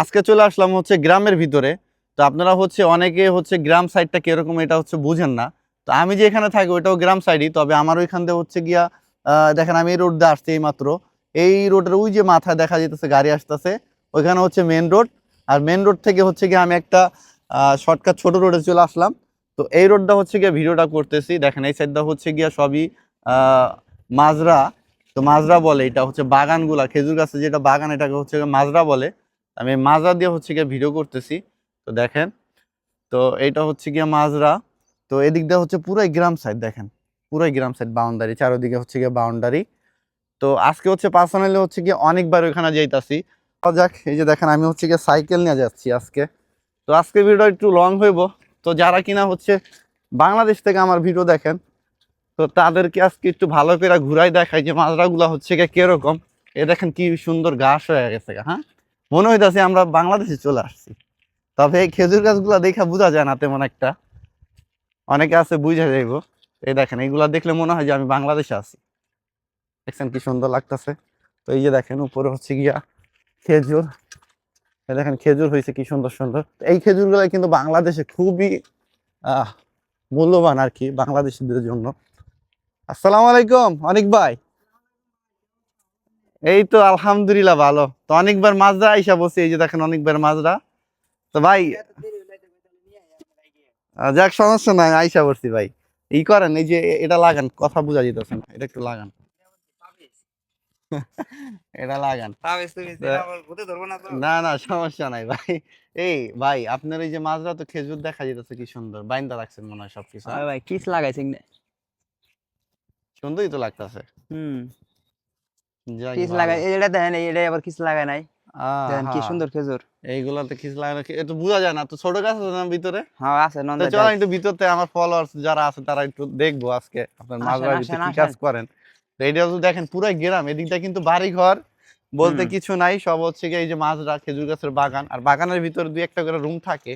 আজকে চলে আসলাম হচ্ছে গ্রামের ভিতরে। তো আপনারা হচ্ছে অনেকে হচ্ছে গ্রাম সাইডটা কিরকম এটা হচ্ছে বুঝেন না। তো আমি যে এখানে থাকি ওইটাও গ্রাম সাইডই, তবে আমার ওইখান দিয়ে হচ্ছে গিয়া দেখেন আমি এই রোড দিয়ে আসছি এই মাত্র। এই রোডের ওই যে মাথায় দেখা যেতেছে গাড়ি আসতেছে, ওইখানে হচ্ছে মেন রোড। আর মেন রোড থেকে হচ্ছে গিয়ে আমি একটা শর্টকাট ছোট রোডে চলে আসলাম। তো এই রোডটা হচ্ছে গিয়ে ভিডিওটা করতেছি, দেখেন এই সাইডটা হচ্ছে গিয়া সবই মাজরা। তো মাজরা বলে, এটা হচ্ছে বাগানগুলা খেজুর গাছে যেটা বাগান এটাকে হচ্ছে গিয়ে মাজরা বলে। আমি মাজরা দিয়ে হচ্ছে গিয়ে ভিডিও করতেছি। তো দেখেন, তো এইটা হচ্ছে গিয়ে মাজরা। তো এদিক দিয়ে হচ্ছে পুরাই গ্রাম সাইড, দেখেন পুরাই গ্রাম সাইড, বাউন্ডারি চারোদিকে হচ্ছে গিয়ে বাউন্ডারি। তো আজকে হচ্ছে পার্সোনালি হচ্ছে গিয়ে অনেকবার ওইখানে যাইতাছি। যাক, এই যে দেখেন আমি হচ্ছে গিয়ে সাইকেল নিয়ে যাচ্ছি আজকে। তো আজকে ভিডিও একটু লং হইব। তো যারা কিনা হচ্ছে বাংলাদেশ থেকে আমার ভিডিও দেখেন, তো তাদেরকে আজকে একটু ভালো করে ঘুরাই দেখাই যে মাজরাগুলা হচ্ছে গিয়ে কিরকম। এ দেখেন কি সুন্দর ঘাস হয়ে গেছে, হ্যাঁ মনে হইতাছে আমরা বাংলাদেশে চলে আসছি। তবে এই খেজুর গাছগুলা দেখা বোঝা যায় না তেমন একটা, অনেকে আছে বুঝা যাইব। এই দেখেন এইগুলা দেখলে মনে হয় যে আমি বাংলাদেশে আছি। দেখছেন কি সুন্দর লাগতেছে। তো এই যে দেখেন উপরে হচ্ছে গিয়া খেজুর, এই দেখেন খেজুর হয়েছে কি সুন্দর সুন্দর। এই খেজুর গুলা কিন্তু বাংলাদেশে খুবই আহ মূল্যবান আর কি বাংলাদেশিদের জন্য। আসসালামু আলাইকুম অনিক ভাই। এই তো আলহামদুলিল্লাহ ভালো। তো অনেকবার মাজরা আইসা বসে, এই যে দেখেন অনেকবার মাজরা। তো ভাই যাক সমস্যা নাই, আইসা বসছি ভাই। ই করেন এই যে এটা লাগান, কথা বোঝা যেতেছে না, এটা একটু লাগান। এটা লাগান। না না সমস্যা নাই ভাই। এই ভাই আপনার এই যে মাজরা তো খেজুর দেখা যেতেছে কি সুন্দর বাইন্দা রাখছেন মনে হয় সবকিছু, হ্যাঁ? ভাই কিস লাগাইছেন না? সুন্দরই তো লাগতেছে। হুম, যাক কিস ভালো। লাগাই এটা দেখেন, এটা আবার কিস লাগায় নাই। দেখেন কি হ্যাঁ, সুন্দর খেজুর। এইগুলাতে খিস লাগানো একটু বোঝা যায় না, তো ছোট গাছ আছে না ভিতরে। হ্যাঁ আছে তো নন্দাই চলো ডাইস। একটু ভিতরতে আমার ফলোয়ার্স যারা আছে তারা একটু দেখবো আজকে আপনার আসেন মাজরার ভিতরে আসেন কি কাজ আসেন। করেন। তো এটা তো দেখেন পুরাই গ্রাম, এদিকটা কিন্তু বাড়ি ঘর বলতে হুম, কিছু নাই, সব হচ্ছে গিয়ে এই যে মাজরা খেজুর গাছের বাগান, আর বাগানের ভিতরে দুই একটা করে রুম থাকে।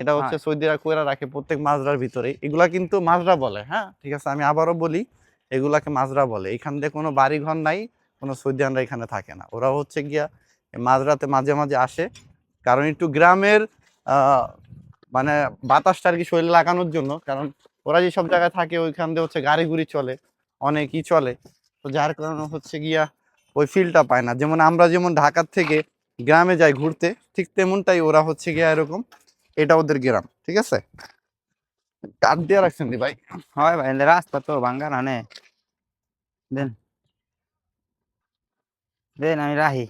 এটা হচ্ছে হ্যাঁ সৌদিরা কইরা রাখে প্রত্যেক মাজরার ভিতরে, এগুলা কিন্তু মাজরা বলে, হ্যাঁ ঠিক আছে আমি আবারও বলি, এগুলাকে মাজরা বলে। এখান দিয়ে কোনো বাড়ি ঘর নাই, কোনো সৌদিয়ানরা এখানে থাকে না, ওরা হচ্ছে গিয়া এই মাজরাতে মাঝে মাঝে আসে। কারণ একটু গ্রামের আহ মানে বাতাসটা আর কি শরীরে লাগানোর জন্য, কারণ ওরা যেসব জায়গায় থাকে ওইখান দিয়ে হচ্ছে গাড়ি গুড়ি চলে, অনেকই চলে। তো যার কারণে হচ্ছে গিয়া ওই ফিলটা পায় না। যেমন আমরা যেমন ঢাকার থেকে গ্রামে যাই ঘুরতে, ঠিক তেমনটাই ওরা হচ্ছে গিয়া এরকম, এটা ওদের গ্রাম, ঠিক আছে। কাঠ দিয়ে রাখছেন দি ভাই। হয় ভাই, এলে রাস্তা তো ভাঙ্গা না নে। দেন দেন আমি রাহি।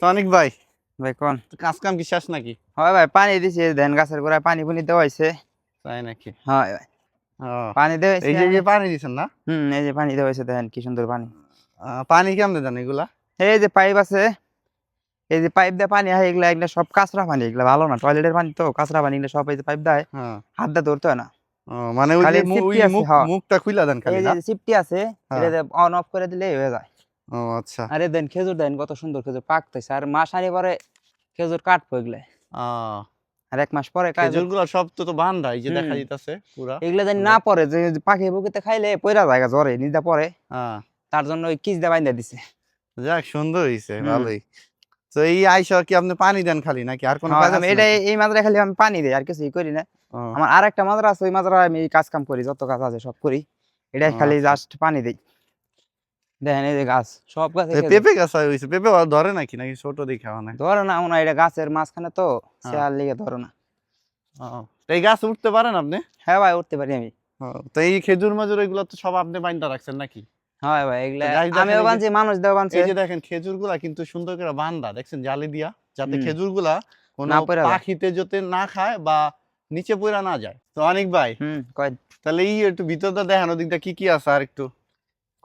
তনিক ভাই, ভাই কোন? কাজ কাম কি শেষ নাকি? হয় ভাই, পানি দিছে, ধান গাছের গোড়ায় পানি পুনি দেওয়া হয়েছে। তাই নাকি? হয় ভাই, ও, পানি দেওয়া হয়েছে এই যে আমি। যে পানি দিচ্ছেন না? এই যে পানি দেওয়া হয়েছে, দেখেন কি সুন্দর পানি। পানি কেমন দেন এগুলা? এই যে পাইপ আছে, এই যে পাইপ দিয়ে পানি হয়, এগুলা এগুলা সব কাঁচরা পানি, এগুলা ভালো না, টয়লেটের পানি তো কাঁচরা পানি, এগুলা সব এই যে পাইপ দেয়, হ্যাঁ। হাত দিয়ে ধরতে হয় না। মানে ওই খালি যে ওই সিফটি আছে, মুখ হ্যাঁ। মুখটা খুইলা দেন এই খালি যে না? সিফটি আছে, হ্যাঁ। এটা অন অফ করে দিলেই হয়ে যায়। ও আচ্ছা। আরে দেন খেজুর, দেন কত সুন্দর খেজুর পাকতেছে, আর মাস আনি পরে খেজুর কাটবো এগুলা, আহ আর 1 মাস পরে খেজুর গুলা সব তো বান্ধা, এই যে হুম, দেখা যাইতাছে পুরা এগুলা যেন না সুন্দর। পরে, যে যে পাখি বুকিতে খাইলে পয়রা জায়গা জ্বরে নিজে পরে, হ্যাঁ, তার জন্য ওই কিস দিয়ে বাইন্ধা দিছে। যাক সুন্দর হইছে, হুম, ভালোই। তো এই আইসা কি আপনি পানি দেন খালি নাকি আর কোনো হ্যাঁ কাজ আমি আছে এটা নাকি? এই মাজরা খালি আমি পানি দিই, আর কিছুই করি না। ও আমার আর একটা মাজরা আছে, ওই মাজরা আমি কাজ কাম করি, যত কাজ আছে সব করি, এটাই খালি আচ্ছা। জাস্ট পানি দিই। দেখেন এই যে গাছ, সব গাছে খেজুর। পেঁপে গাছ হইছে, পেঁপে ধরে নাকি নাকি ছোট দেখে মানে? ধরে না মনে হয়, এটা গাছের মাঝখানে তো, সে হ্যাঁ। আর লিগে ধরে না। ও, তো এই গাছ উঠতে পারেন আপনি? হ্যাঁ ভাই, উঠতে পারি আমি। ও, তো এই খেজুর মাজুর এগুলো তো সব আপনি বাইন্দা রাখছেন নাকি? হয় ভাই, তো এগুলা গাছ দেখেন আমিও এই যে, বানছি, মানুষ দেও বানছে, এই যে দেখেন খেজুর গুলা কিন্তু সুন্দর করে বান্ধা দেখছেন জালি দিয়া, যাতে হুম, খেজুর গুলা কোনো না পড়ে যায়। পাখিতে যাতে না খায় বা নিচে পড়া না যায়। তো অনেক ভাই, কয় তাহলে এই একটু ভিতরটা দেখেন ওদিকটা কি কি আছে আর একটু,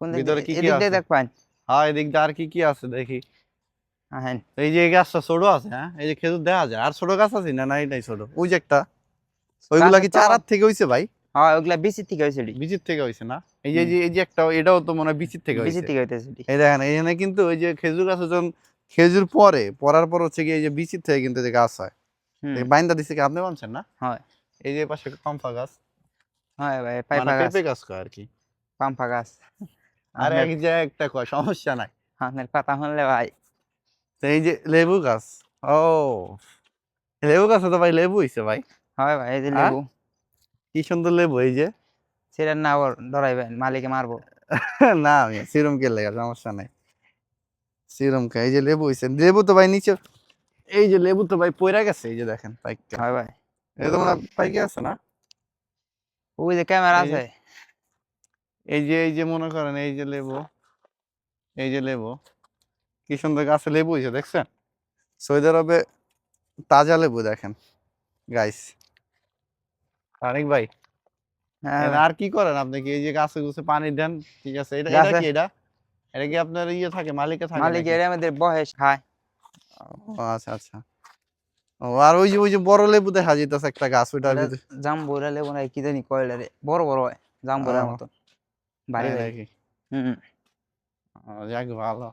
কোন দিক দিয়ে? ভিতরে কি কি এদিক দিয়ে আছে? দেখ পাইন। হ্যাঁ এদিকটা আর কি কি আছে দেখি। হ্যাঁ, তো এই যে এই গাছটা ছোট আছে, হ্যাঁ এই যে খেজুর দেখা যায়, আর ছোট গাছ আছে না? না এটাই ছোট, ওই যে একটা, ওইগুলা গাছে কি তো, চারার থেকে হইছে ভাই? হ্যাঁ ওগুলা বিচি থেকে হয়েছে এটি। বীজের থেকে হইছে না? এই যে হুম, এই যে একটা, এটাও তো মনে হয় বীজের থেকে বিচি হইছে। থেকে হইতেছে এটি। এই দেখেন এখানে কিন্তু ওই যে খেজুর গাছে যখন খেজুর পরে পরার পর হচ্ছে কি এই যে বীজের থেকে কিন্তু যে গাছ হয়। হুম, বাইন্দা দিচ্ছে কি আপনি মানছেন না? হয় এই যে পাশে কম্পা গাছ, হয় ভাই, মানে পাইপা গাছ, পেঁপে গাছ কয় আর কি। পাম্পা গাছ। আর আপনার এক জায়গায় একটা কয়, সমস্যা নাই। আপনার কথা শুনলে ভাই তো এই যে লেবু গাছ, ও লেবু গাছে তো ভাই লেবু হইছে ভাই। হয় ভাই, এই যে হ্যাঁ? লেবু। কি সুন্দর লেবু এই যে। ছেড়েন না, আবার ডরাইবেন, মালিকে মারবো। না আমি সিরম কে লেগা সমস্যা নাই, সিরম কে। এই যে লেবু হইছে, লেবু তো ভাই নিচে, এই যে লেবু তো ভাই পইরা গেছে, এই যে দেখেন পাইকা। হয় ভাই, এই তো মনে হয় পাইকা আছে না? ওই যে ক্যামেরা এই যে আছে। এই যে মনে করেন এই যে লেবু, এই যে লেবু, কি সুন্দর গাছে লেবু হইছে দেখছেন? সৌদি আরবে তাজা লেবু দেখেন গাইস। অনেক ভাই, হ্যাঁ এটা ভাই, আর কি করেন আপনি? কি এই যে গাছে গুছে পানি দেন, ঠিক আছে? এটা এটা গাছে কি এটা? এটা কি আপনার ইয়ে থাকে, মালিকে থাকে মালিক নাকি? এর আমাদের বয়স খায়। ও আচ্ছা আচ্ছা। ও আর ওই যে বড় লেবু দেখা যাইতেছে একটা গাছ, ওইটার ওটা ভিতরে। জাম্বুরা লেবু না কি জানি কয়লা রে, বড় বড় হয় জাম্বুরার ও মতন, ভারী তাই ভারী। নাকি? হুম। ও, যাক ভালো।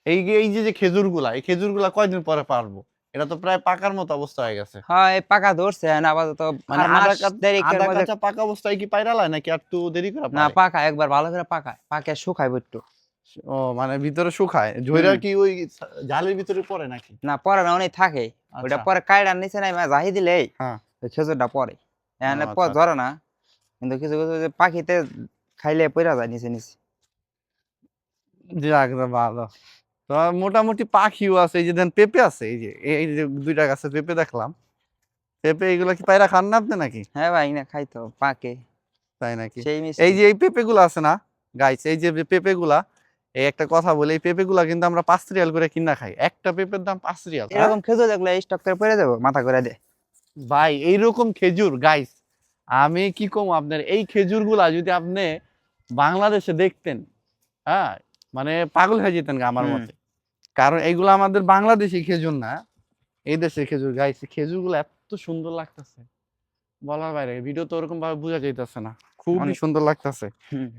এই যে খেজুর গুলা, এই খেজুর গুলা কয়দিন পরে পারবো? এটা তো প্রায় পাকার মতো অবস্থা হয়ে গেছে। হ্যাঁ, এই পাকা ধরছে না আপাতত। মানে আর মাস দেরিকের আদা মধ্যে। কাঁচা পাকা অবস্থায় কি পাইরা লায় নাকি আর একটু দেরি করে না, পারে? পাকা একবার ভালো করে পাকায়, পাকে শুকায় একটু। ও মানে ভিতরে শুকায়, ঝইরা হুম। কি ওই জালের ভিতরে পড়ে নাকি? না, পরে না, অনেক থাকে। ওইটা আচ্ছা। পরে কায়ডার নিচে নাই জাহি দিলেই হ্যাঁ। ওই খেজুরটা পরে। ও এখানে আচ্ছা আচ্ছা। ধরে না, কিন্তু কিছু কিছু যে পাখিতে খাইলে পইরা যায় নিচে নিচে। যাক ভালো। তো মোটামুটি পাখিও আছে, এই যে দেন পেঁপে আছে, এই যে এই যে দুইটা গাছে পেঁপে দেখলাম। পেঁপে এগুলা কি পায়রা খান না আপনি নাকি? হ্যাঁ ভাই, না খাইতো পাকে, তাই নাকি? সেই এই মিষ্টি। যে এই পেঁপেগুলো আছে না গাইস, এই যে পেঁপেগুলা, এই একটা কথা বলি, এই পেঁপেগুলা কিন্তু আমরা 5 রিয়াল করে কিনা খাই। একটা পেঁপের দাম 5 রিয়াল। হ্যাঁ এরকম খেজুর দেখলে স্টক করে পড়ে যাবো, মাথা করে দে। ভাই, এইরকম খেজুর গাইস, আমি কি কম আপনার, এই খেজুরগুলা যদি আপনি বাংলাদেশে দেখতেন, হ্যাঁ, মানে পাগল হয়ে যেতেন গা আমার হুম। মতে। কারণ এইগুলো আমাদের বাংলাদেশি খেজুর না, এই দেশের খেজুর গাইস। খেজুরগুলো এত সুন্দর লাগতেছে, বলার বাইরে। ভিডিও তো ওরকম ভাবে বোঝা যাইতেছে না, খুবই অনেক। সুন্দর লাগতেছে। হুম।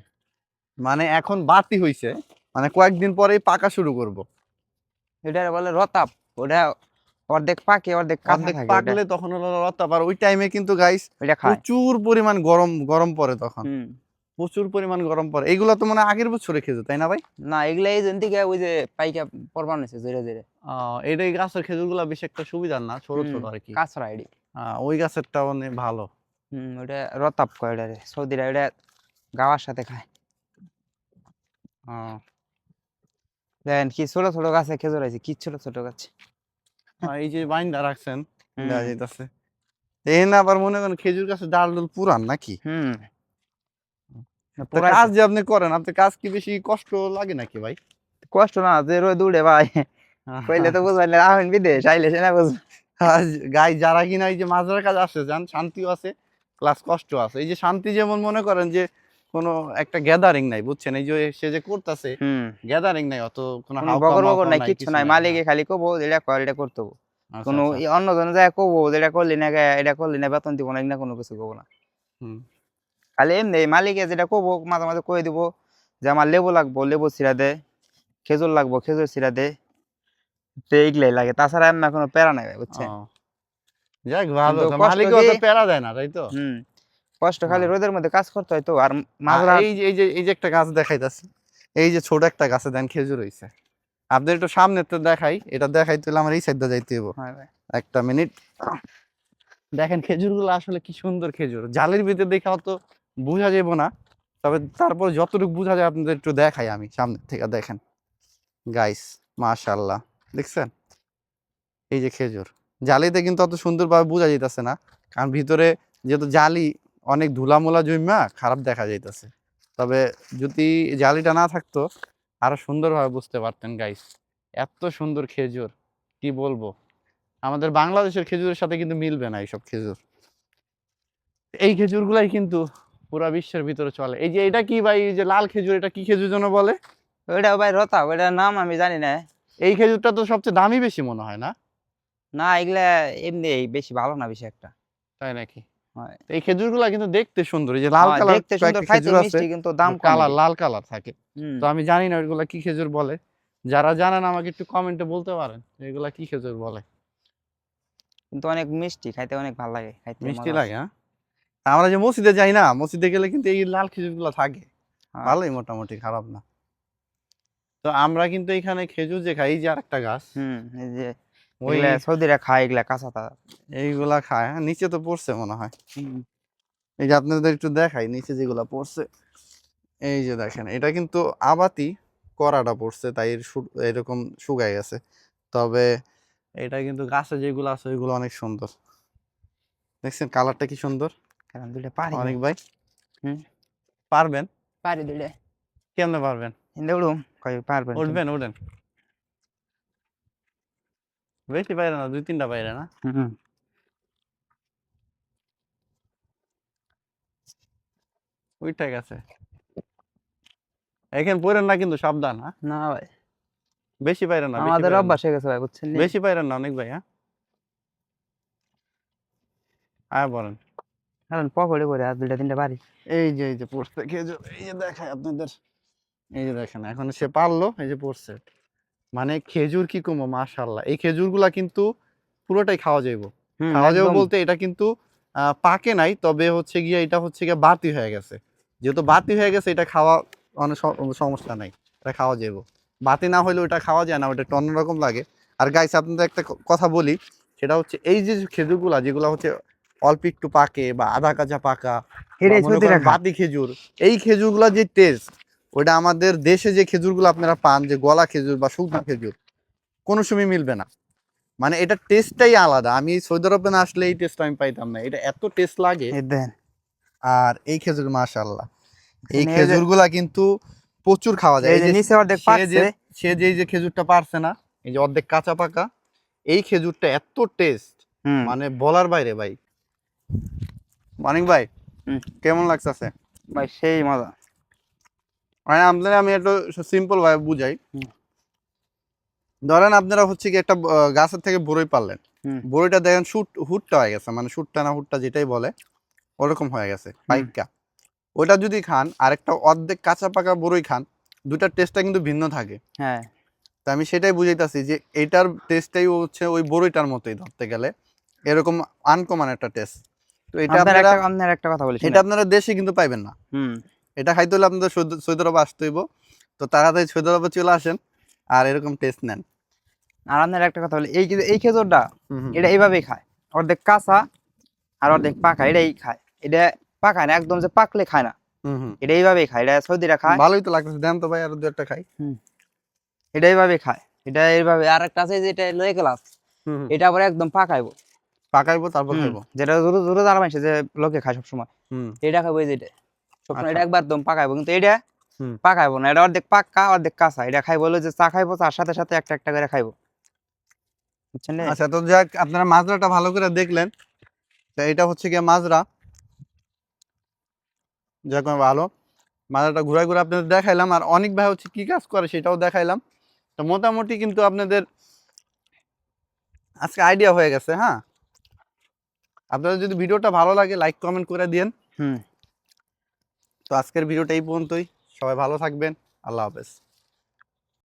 মানে এখন বাড়তি হইছে, মানে কয়েকদিন পরেই পাকা শুরু করব। এটা বলে রতাপ। ওটা অর্ধেক পাকে অর্ধেক কাঁচা অর্ধেক থাকে ওটা। পাকলে তখন হলো রত্তা, আর ওই টাইমে কিন্তু গাইস ওইটা খায়। প্রচুর পরিমাণ গরম গরম পড়ে তখন, হুম। প্রচুর পরিমাণ গরম পড়ে। এইগুলো তো মানে আগের বছরে খেজুর, তাই না ভাই? না, এগুলা এই জন্য থেকে ওই যে পাইকা পরবান হয়েছে ধীরে ধীরে। এটাই গাছের খেজুরগুলা বেশি একটা সুবিধার না, ছোট হুম। ছোট আর কি। কাঁচরা এডি। ওই গাছেরটা মানে ভালো। হুম, ওটা রতাপ কয় ওটারে সৌদিরা, ওটা গাওয়ার সাথে খায়। আহ, দেখেন কি ছোট ছোট গাছে খেজুর আছে, কি ছোট ছোট গাছ। এই যে বাইন্দা রাখছেন, দেখা হুম। যাইতাছে। এই না আবার মনে করেন খেজুর গাছের ডাল ডুল পুরান নাকি? হুম। তো কাজ যে আপনি করেন, আপনার কাজ কি বেশি কষ্ট লাগে নাকি ভাই? কষ্ট না, যে রোদ উড়ে ভাই, কইলে তো বুঝবেন না, আহেন বিদেশ আইলে সে না বুঝবেন। গাই যারা কিনা এই যে মাঝের কাজ আসে যান, শান্তিও আছে প্লাস কষ্ট আছে। এই যে শান্তি যেমন মনে করেন যে কোনো একটা গ্যাদারিং নাই, বুঝছেন? এই যে সে যে করতেছে, হুম। গ্যাদারিং নাই, অত কোনো কোনো হাউকাও বগর বগর মাউকাও নাই, নাই, কিচ্ছু কিছু নাই, নাই। মালিকে হ্যাঁ। খালি কবো যেটা কর এটা করতে হবে। আচ্ছা কোনো আচ্ছা। অন্য জনে যায় কবো যেটা করলি না এটা করলি না বেতন দিব না, এগুলা কোনো কিছু কবো না। হুম। খালি এমনি মালিকে যেটা কবো মাঝে মাঝে কয়ে দিব যে আমার লেবু লাগবো, লেবু ছিঁড়া দে, খেজুর লাগবো, খেজুর ছিঁড়া দে। তো এইগুলাই লাগে, তাছাড়া এমন কোনো প্যারা নাই ভাই, বুঝছেন? ও যাক ভালো, কিন্তু তো কষ্ট মালিকও কি, অত প্যারা দেয় না, তাই তো? হুম, কষ্ট খালি হ্যাঁ। রোদের মধ্যে কাজ করতে হয় তো। আর মাঝরাত। এই যে একটা গাছ দেখাইতাছি, এই যে ছোট একটা গাছে দেন খেজুর হইছে। আপনাদের একটু সামনে তো দেখাই, এটা দেখাইতে হলে আমার এই সাইডটা যাইতে হইব। হয় ভাই। একটা মিনিট। দেখেন খেজুরগুলো আসলে কি সুন্দর খেজুর, জালের ভিতরে দেখে অত বোঝা যাবে না, তবে তারপর যতটুকু বোঝা যায় আপনাদের একটু দেখাই আমি সামনে থেকে। দেখেন গাইস, মাশাআল্লাহ, দেখছেন? এই যে খেজুর, জালিতে কিন্তু অত সুন্দরভাবে বোঝা যাইতেছে না, কারণ ভিতরে যেহেতু জালি, অনেক ধুলামোলা জমা খারাপ দেখা যাইতেছে। তবে যদি জালিটা না থাকতো আরো সুন্দরভাবে বুঝতে পারতেন গাইস। এত সুন্দর খেজুর, কি বলবো, আমাদের বাংলাদেশের খেজুরের সাথে কিন্তু মিলবে না এইসব খেজুর। এই খেজুরগুলাই কিন্তু পুরা বিশ্বের ভিতরে চলে। এই যে এটা কি ভাই, এই যে লাল খেজুর, এটা কি খেজুর যেন বলে? ওইটা ভাই রতা, ওইটার নাম আমি জানি না। এই খেজুরটা তো সবচেয়ে দামি বেশি মনে হয় না? না, এগুলা এমনি বেশি ভালো না, বেশি একটা। তাই নাকি? হয়। তো এই খেজুরগুলা কিন্তু দেখতে সুন্দর, এই যে লাল হয়, কালার দেখতে সুন্দর, কয়েকটা খাইতে খেজুর আছে, মিষ্টি, কিন্তু দাম কম কালার এটি। লাল কালার থাকে। হুম। তো আমি জানি না ওইগুলা কি খেজুর বলে, যারা জানেন আমাকে একটু কমেন্টে বলতে পারেন এগুলা কি খেজুর বলে। কিন্তু অনেক মিষ্টি, খাইতে অনেক ভালো লাগে, খাইতে মিষ্টি মজা আছে। লাগে, হ্যাঁ। আমরা যে মসজিদে যাই না, মসজিদে গেলে কিন্তু এই লাল খেজুরগুলা থাকে, হয়। ভালোই মোটামুটি, খারাপ না। তো আমরা কিন্তু এখানে খেজুর যে খাই, এই যে আরেকটা গাছ, এই যে ওই এগুলা সৌদিরা খায়, এগুলা কাঁচা তা। এইগুলা খায়। হ্যাঁ, নিচে তো পড়ছে মনে হয়। এই যে আপনাদের একটু দেখাই নিচে যেগুলা পড়ছে, এই যে দেখেন এটা কিন্তু আবাতি করাটা পড়ছে, তাই এরকম শুকায় গেছে। তবে এটা কিন্তু গাছে যেগুলো আছে ওইগুলো অনেক সুন্দর, দেখছেন কালারটা কি সুন্দর। কারণ দুইটা পারি অনেক ভাই হুম পারবেন? পারি দুইটা কেমনে পারবেন? হিন্দে উড়ুম কই পারবেন উঠবেন উঠেন, বেশি বাইরে না, 2-3টা বাইরে না। হুম ওইটাই গেছে, এখানে পড়েন না কিন্তু, সাবধান। হ্যাঁ, না ভাই, বেশি বাইরে না, বেশি আমাদের বাইরে না, অভ্যাস হয়ে গেছে ভাই, বুঝছেন নি? বেশি বাইরে না অনেক ভাই। হ্যাঁ, আয় বলেন। কারণ পকড়ে পড়ে আর দুইটা তিনটা পারি। এই যে পড়ছে খেজুর, এই যে দেখায় আপনাদের, এই যে দেখেন এখন সে পারলো, এই যে পড়ছে। মানে খেজুর কি কমো, মাশাআল্লাহ। এই খেজুরগুলা কিন্তু পুরোটাই খাওয়া যাইবো। খাওয়া যাবে একদম। বলতে এটা কিন্তু পাকে নাই, তবে হচ্ছে গিয়ে এটা হচ্ছে গিয়ে বাতি হয়ে গেছে। যেহেতু বাতি হয়ে গেছে এটা খাওয়া অনেক সমস্যা নাই, এটা খাওয়া যাইবো। বাতি না হইলেও এটা খাওয়া যায় না, ওটা একটু অন্যরকম লাগে। আর গাইস আপনাদের একটা কথা বলি, সেটা হচ্ছে এই যে খেজুরগুলা যেগুলো হচ্ছে অল্প একটু পাকে বা আধা কাঁচা পাকা বা এটাই মনে সৌদিরা করেন খায়। বাতি খেজুর, এই খেজুরগুলা যে টেস্ট, ওইটা আমাদের দেশে যে খেজুরগুলো আপনারা পান, যে গলা খেজুর বা শুকনো খেজুর, কোনো সময় মিলবে না। মানে এটা টেস্টটাই আলাদা। আমি সৌদি আরবে না আসলে এই টেস্ট আমি পাইতাম না, এটা এত টেস্ট লাগে। এই দেন আর এই খেজুর মাশাআল্লাহ, এই এখানে খেজুরগুলা কিন্তু প্রচুর খাওয়া যায়। এই এই যে যে নিচে অর্ধেক সে যে পাকছে। সে যে এই যে খেজুরটা পারছে না, এই যে অর্ধেক কাঁচা পাকা, এই খেজুরটা এত টেস্ট, হুম মানে বলার বাইরে ভাই। মানিক ভাই হুম কেমন লাগতেছে? ভাই সেই মজা। মানে আপনারা আমি একটু সিম্পল ভাবে বুঝাই। হুম ধরেন আপনারা হচ্ছে কি একটা গাছের থেকে বড়ই পারলেন, হুম বড়িটা দেখেন হুটটা হয়ে গেছে, মানে শুটটা না হুটটা যেটাই বলে, ওরকম হয়ে গেছে পাইকা। ওইটা যদি খান আর একটা অর্ধেক কাঁচা পাকা বড়ই খান, দুটার টেস্টটা কিন্তু ভিন্ন থাকে। হ্যাঁ, তা আমি সেটাই বুঝাইতাছি যে এটার টেস্টটাই হচ্ছে ওই বড়ইটার মতোই ধরতে গেলে, এরকম আনকমন একটা টেস্ট। তো এটা আপনার একটা কথা বলি এটা শুনেন। আপনারা দেশে কিন্তু পাইবেন না। হুম এটা খাইতে হলে আপনাদের সৌদি আরবে আসতে হইব। তো তাড়াতাড়ি সৌদি আরবে চলে আসেন আর এরকম টেস্ট নেন। আর আপনার একটা কথা বলি, এই খেজুরটা হুম হুম এটা এইভাবেই খায়, অর্ধেক কাঁচা আর অর্ধেক পাকা, এটাই খায়। এটা পাকায় না, একদম যে পাকলে খায় না, হুম হুম এটা এইভাবেই খায়, এটা সৌদিরা খায়। ভালোই তো লাগতেছে, দেন তো ভাই আর দু একটা খাই। হুম এটা এইভাবেই খায়, এটা এইভাবে। আর একটা আছে যেটা লয়ে ক্লাস, হুম হুম এটা আবার একদম পাকাইবো। পাকাইবো তারপর খাইবো। যেটা জোরে জোরে জ্বালা মাইছে যে লোকে খায় সবসময়, হুম এটা খাবো। এই যেটা সবসময় আচ্ছা। এটা একবার দম পাকাইবো, কিন্তু এটা হুম পাকাইবো না, এটা অর্ধেক পাক্কা অর্ধেক কাঁচা। এটা খাইবো হলো যে চা খাইবো, চার সাথে সাথে একটা একটা করে খাইবো, বুঝছেন রে? আচ্ছা, তো যাক আপনারা মাজরাটা ভালো করে দেখলেন। তো এটা হচ্ছে গিয়ে মাজরা, যাক ভালো। মাজরাটা ঘুরাই ঘুরে আপনাদের দেখাইলাম, আর অনেক ভাই হচ্ছে কি কাজ করে সেটাও দেখাইলাম। তো মোটামুটি কিন্তু আপনাদের আজকে আইডিয়া হয়ে গেছে। হ্যাঁ, আপনাদের যদি ভিডিওটা ভালো লাগে লাইক কমেন্ট করে দিন। হুম তো আজকের ভিডিওটা এই পর্যন্তই, সবাই ভালো থাকবেন, আল্লাহ হাফেজ।